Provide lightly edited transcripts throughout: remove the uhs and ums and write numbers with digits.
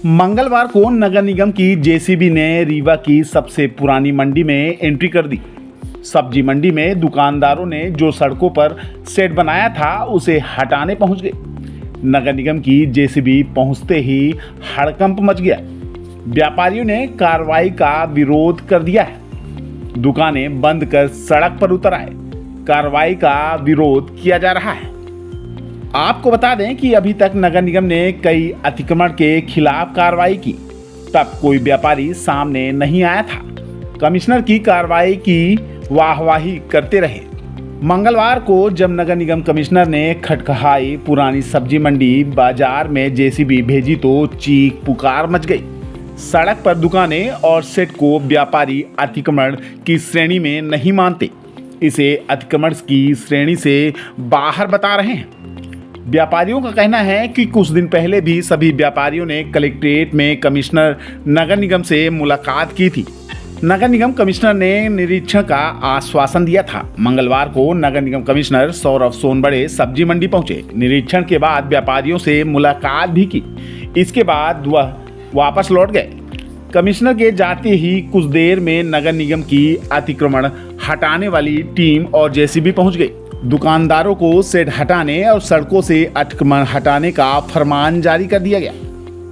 मंगलवार को नगर निगम की जेसीबी ने रीवा की सबसे पुरानी मंडी में एंट्री कर दी। सब्जी मंडी में दुकानदारों ने जो सड़कों पर शेड बनाया था उसे हटाने पहुंच गए। नगर निगम की जेसीबी पहुंचते ही हड़कंप मच गया। व्यापारियों ने कार्रवाई का विरोध कर दिया है। दुकानें बंद कर सड़क पर उतर आए। कार्रवाई का विरोध किया जा रहा है। आपको बता दें कि अभी तक नगर निगम ने कई अतिक्रमण के खिलाफ कार्रवाई की, तब कोई व्यापारी सामने नहीं आया था। कमिश्नर की कार्रवाई की वाहवाही करते रहे। मंगलवार को जब नगर निगम कमिश्नर ने खटखटाई पुरानी सब्जी मंडी बाजार में जेसीबी भेजी तो चीख पुकार मच गई। सड़क पर दुकानें और सेट को व्यापारी अतिक्रमण की श्रेणी में नहीं मानते, इसे अतिक्रमण की श्रेणी से बाहर बता रहे हैं। व्यापारियों का कहना है कि कुछ दिन पहले भी सभी व्यापारियों ने कलेक्ट्रेट में कमिश्नर नगर निगम से मुलाकात की थी। नगर निगम कमिश्नर ने निरीक्षण का आश्वासन दिया था। मंगलवार को नगर निगम कमिश्नर सौरभ सोनबड़े सब्जी मंडी पहुंचे। निरीक्षण के बाद व्यापारियों से मुलाकात भी की। इसके बाद वह वापस लौट गए। कमिश्नर के जाते ही कुछ देर में नगर निगम की अतिक्रमण हटाने वाली टीम और जेसीबी पहुंच गई। दुकानदारों को शेड हटाने और सड़कों से अतिक्रमण हटाने का फरमान जारी कर दिया गया।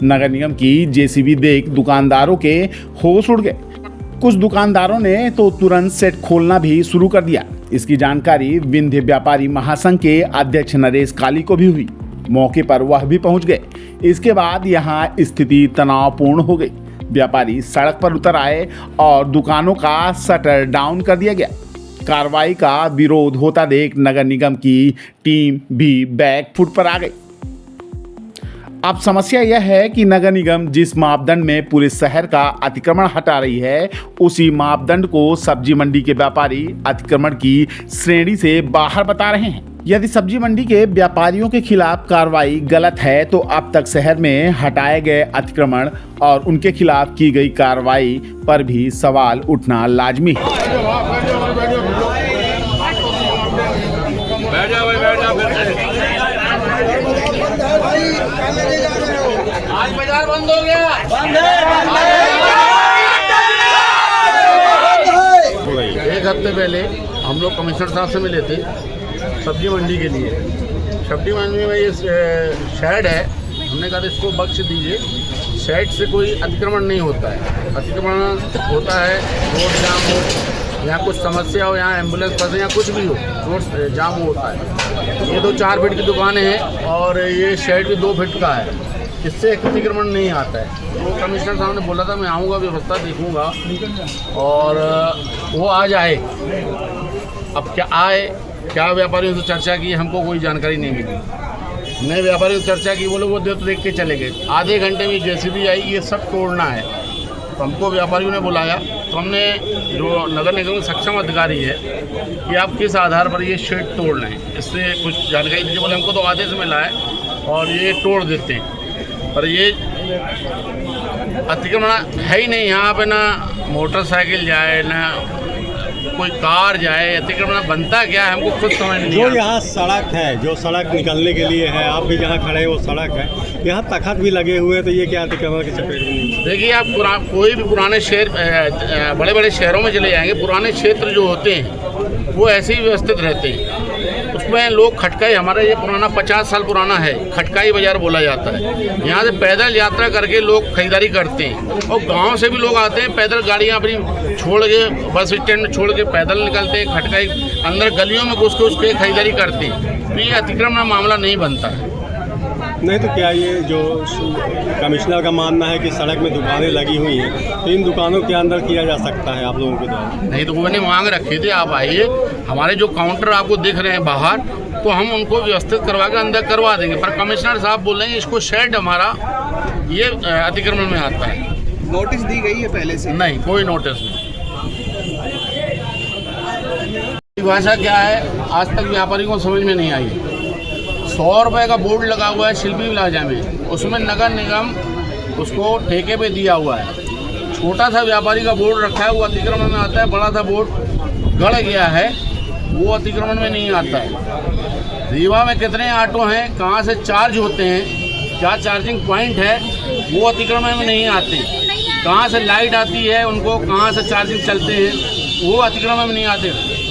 नगर निगम की जेसीबी देख दुकानदारों के होश उड़ गए। कुछ दुकानदारों ने तो तुरंत शेड खोलना भी शुरू कर दिया। इसकी जानकारी विंध्य व्यापारी महासंघ के अध्यक्ष नरेश काली को भी हुई। मौके पर वह भी पहुंच गए। इसके बाद यहां स्थिति तनावपूर्ण हो गई। व्यापारी सड़क पर उतर आए और दुकानों का शटर डाउन कर दिया गया। कार्रवाई का विरोध होता देख नगर निगम की टीम भी बैक फुट पर आ गई। अब समस्या यह है कि नगर निगम जिस मापदंड में पूरे शहर का अतिक्रमण हटा रही है, उसी मापदंड को सब्जी मंडी के व्यापारी अतिक्रमण की श्रेणी से बाहर बता रहे हैं। यदि सब्जी मंडी के व्यापारियों के खिलाफ कार्रवाई गलत है तो अब तक शहर में हटाए गए अतिक्रमण और उनके खिलाफ की गई कार्रवाई पर भी सवाल उठना लाजमी है। आज बाजार बंद हो गया। एक हफ्ते पहले हम लोग कमिश्नर साहब से मिले थे सब्जी मंडी के लिए। सब्जी मंडी में ये शेड है, हमने कहा इसको बख्श दीजिए। शेड से कोई अतिक्रमण नहीं होता है। अतिक्रमण होता है रोड जाम हो, यहाँ कुछ समस्या हो, यहाँ एम्बुलेंस फंसे, यहाँ कुछ भी हो, रोड जाम होता है। ये तो 4 फीट की दुकानें हैं और ये शेड भी 2 फीट का है, इससे अतिक्रमण नहीं आता है। तो कमिश्नर साहब ने बोला था मैं आऊँगा, व्यवस्था देखूँगा और वो आज आए। अब क्या आए, क्या व्यापारियों से चर्चा की, हमको कोई जानकारी नहीं मिली। नए व्यापारियों से चर्चा की, वो लोग वो देख के चले गए। आधे घंटे में जेसीबी आई, ये सब तोड़ना है। तो हमको व्यापारियों ने बुलाया, तो हमने जो नगर निगम के सक्षम अधिकारी है कि आप किस आधार पर ये शेड तोड़ रहे हैं, इससे कुछ जानकारी दीजिए। बोले हमको तो आदेश मिला है और ये तोड़ देते हैं, पर ये अतिक्रमण है ही नहीं। यहाँ पे ना मोटरसाइकिल जाए ना कोई कार जाए, अतिक्रमण बनता क्या है हमको खुद समझ नहीं। जो यहाँ सड़क है, जो सड़क निकलने के लिए है, आप भी जहाँ खड़े हैं वो सड़क है, यहाँ तखत भी लगे हुए हैं, तो ये क्या अतिक्रमण के चपेट में? देखिए आप कोई भी पुराने शहर, बड़े बड़े शहरों में चले जाएंगे, पुराने क्षेत्र जो होते हैं वो ऐसे ही व्यवस्थित रहते हैं। उसमें लोग खटकाई, हमारा ये पुराना 50 साल पुराना है, खटकाई बाजार बोला जाता है। यहाँ से पैदल यात्रा करके लोग खरीदारी करते हैं और गांव से भी लोग आते हैं पैदल, गाड़ियाँ अपनी छोड़ के बस स्टैंड छोड़ के पैदल निकलते हैं, खटकाई अंदर गलियों में घुस के उसके खरीदारी करते हैं। तो ये अतिक्रमण मामला नहीं बनता है। नहीं तो क्या ये जो कमिश्नर का मानना है कि सड़क में दुकानें लगी हुई हैं, तो इन दुकानों के अंदर किया जा सकता है आप लोगों के द्वारा? नहीं तो मैंने मांग रखी थी, आप आइए, हमारे जो काउंटर आपको दिख रहे हैं बाहर, तो हम उनको व्यवस्थित करवा के अंदर करवा देंगे। पर कमिश्नर साहब बोल रहे हैं इसको शेड हमारा ये अतिक्रमण में आता है। नोटिस दी गई है पहले से? नहीं, कोई नोटिस नहीं। भाषा क्या है आज तक व्यापारी को समझ में नहीं आई। 100 रुपये का बोर्ड लगा हुआ है शिल्पी प्लाजा में, उसमें नगर निगम उसको ठेके पे दिया हुआ है। छोटा सा व्यापारी का बोर्ड रखा है, वो अतिक्रमण में आता है। बड़ा सा बोर्ड गड़ गया है, वो अतिक्रमण में नहीं आता है। रीवा में कितने ऑटो हैं, कहाँ से चार्ज होते हैं, जहाँ चार्जिंग पॉइंट है वो अतिक्रमण में नहीं आते, कहाँ से लाइट आती है उनको, कहाँ से चार्जिंग चलते हैं वो अतिक्रमण में नहीं आते,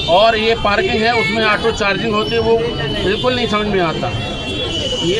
और ये पार्किंग है उसमें ऑटो चार्जिंग होती है वो बिल्कुल नहीं समझ में आता। ये